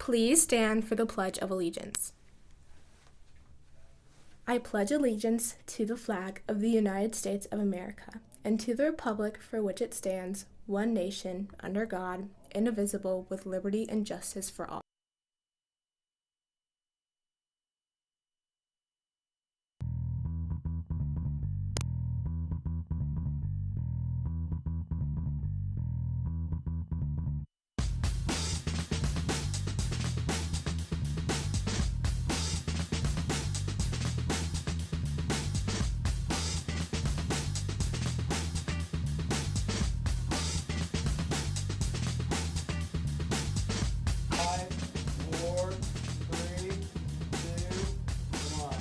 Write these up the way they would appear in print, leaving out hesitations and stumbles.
Please stand for the Pledge of Allegiance. I pledge allegiance to the flag of the United States of America and to the republic for which it stands, one nation, under God, indivisible, with liberty and justice for all. Five, four, three, two, one.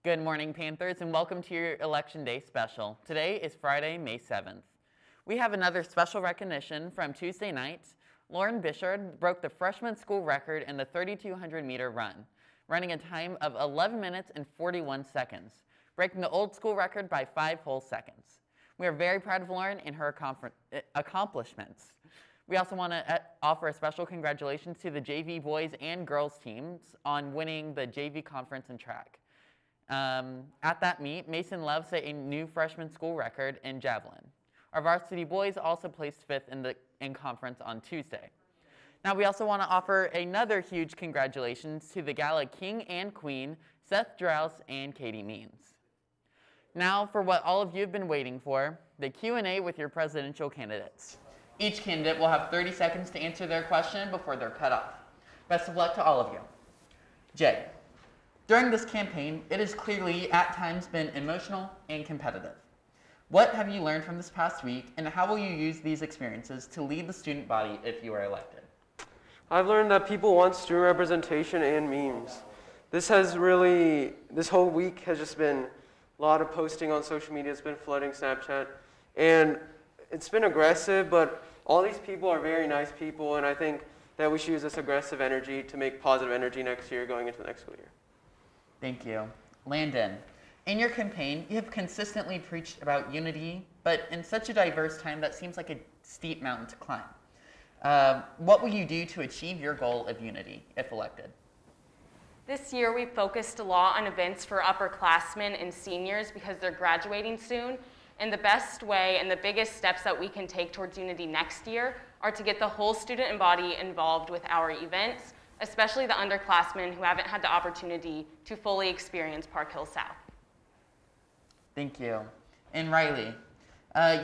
Good morning, Panthers, and welcome to your Election Day special. Today is Friday, May 7th. We have another special recognition from Tuesday night. Lauren Bishard broke the freshman school record in the 3,200-meter run, running a time of 11 minutes and 41 seconds, breaking the old school record by 5 whole seconds. We are very proud of Lauren and her accomplishments. We also want to offer a special congratulations to the JV boys and girls teams on winning the JV conference in track. At that meet, Mason Love set a new freshman school record in javelin. Our varsity boys also placed 5th in conference on Tuesday. Now we also want to offer another huge congratulations to the gala king and queen, Seth Drous and Katie Means. Now for what all of you have been waiting for, the Q&A with your presidential candidates. Each candidate will have 30 seconds to answer their question before they're cut off. Best of luck to all of you. Jay, during this campaign, it has clearly at times been emotional and competitive. What have you learned from this past week, and how will you use these experiences to lead the student body if you are elected? I've learned that people want student representation and memes. This whole week has just been a lot of posting on social media. It's been flooding Snapchat, and it's been aggressive, but all these people are very nice people, and I think that we should use this aggressive energy to make positive energy next year going into the next school year. Thank you. Landon, in your campaign, you have consistently preached about unity, but in such a diverse time, that seems like a steep mountain to climb. What will you do to achieve your goal of unity if elected? This year, we focused a lot on events for upperclassmen and seniors because they're graduating soon. And the best way and the biggest steps that we can take towards unity next year are to get the whole student body involved with our events, especially the underclassmen who haven't had the opportunity to fully experience Park Hill South. Thank you. And Riley,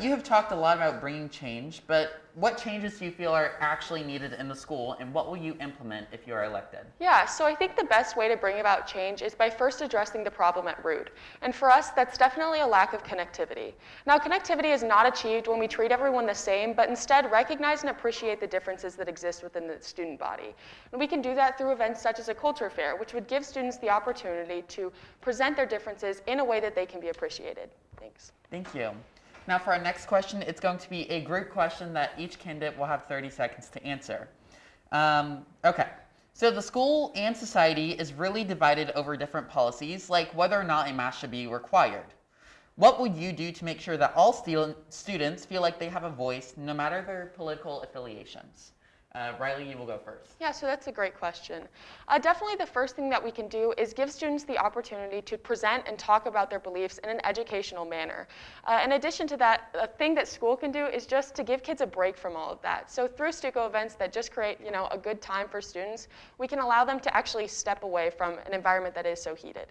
you have talked a lot about bringing change, but what changes do you feel are actually needed in the school, and what will you implement if you are elected? Yeah, so I think the best way to bring about change is by first addressing the problem at root. And for us, that's definitely a lack of connectivity. Now, connectivity is not achieved when we treat everyone the same, but instead recognize and appreciate the differences that exist within the student body. And we can do that through events such as a culture fair, which would give students the opportunity to present their differences in a way that they can be appreciated. Thanks. Thank you. Now for our next question, it's going to be a group question that each candidate will have 30 seconds to answer. Okay, so the school and society is really divided over different policies, like whether or not a mask should be required. What will you do to make sure that all students feel like they have a voice, no matter their political affiliations? Riley, you will go first. Yeah, so that's a great question. Definitely the first thing that we can do is give students the opportunity to present and talk about their beliefs in an educational manner. In addition to that, a thing that school can do is just to give kids a break from all of that. So through Stuco events that just create, a good time for students, we can allow them to actually step away from an environment that is so heated.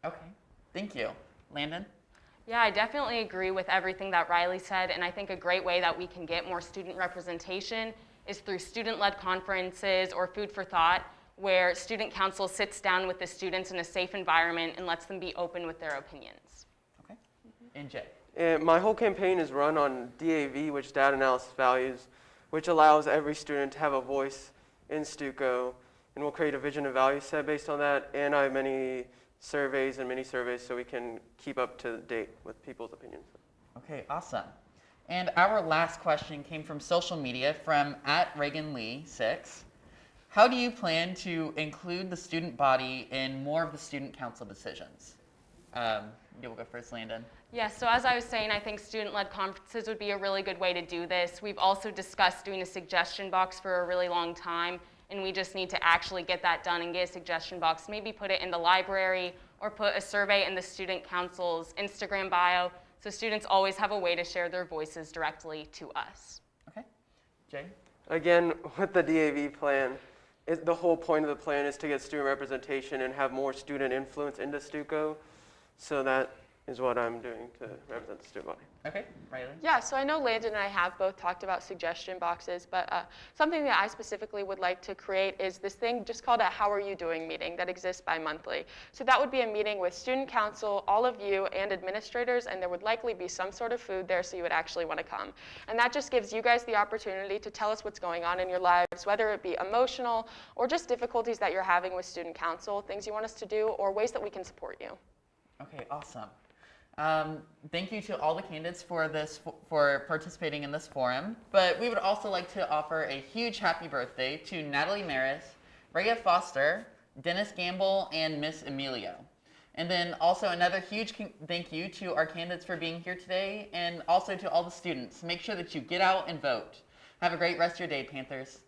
Okay, thank you. Landon? Yeah, I definitely agree with everything that Riley said, and I think a great way that we can get more student representation is through student-led conferences or food for thought, where student council sits down with the students in a safe environment and lets them be open with their opinions. Okay. And Jay? And my whole campaign is run on DAV, which data analysis values, which allows every student to have a voice in Stuco, and we'll create a vision and value set based on that. And I have many surveys and mini surveys so we can keep up to date with people's opinions. Okay, awesome. And our last question came from social media from @ReaganLee6. How do you plan to include the student body in more of the student council decisions? You'll go first, Landon. Yes, so as I was saying, I think student-led conferences would be a really good way to do this. We've also discussed doing a suggestion box for a really long time, and we just need to actually get that done and get a suggestion box. Maybe put it in the library or put a survey in the student council's Instagram bio, so students always have a way to share their voices directly to us. Okay. Jay? Again, with the DAV plan, the whole point of the plan is to get student representation and have more student influence into Stuco. So that is what I'm doing to represent the student body. Okay. Riley? Yeah, so I know Landon and I have both talked about suggestion boxes, but something that I specifically would like to create is this thing just called a How Are You Doing meeting that exists bi-monthly. So that would be a meeting with student council, all of you, and administrators, and there would likely be some sort of food there so you would actually want to come. And that just gives you guys the opportunity to tell us what's going on in your lives, whether it be emotional or just difficulties that you're having with student council, things you want us to do, or ways that we can support you. Okay, awesome. Thank you to all the candidates for participating in this forum, but we would also like to offer a huge happy birthday to Natalie Maris, Rhea Foster, Dennis Gamble, and Miss Emilio. And then also another huge thank you to our candidates for being here today, and also to all the students. Make sure that you get out and vote. Have a great rest of your day, Panthers.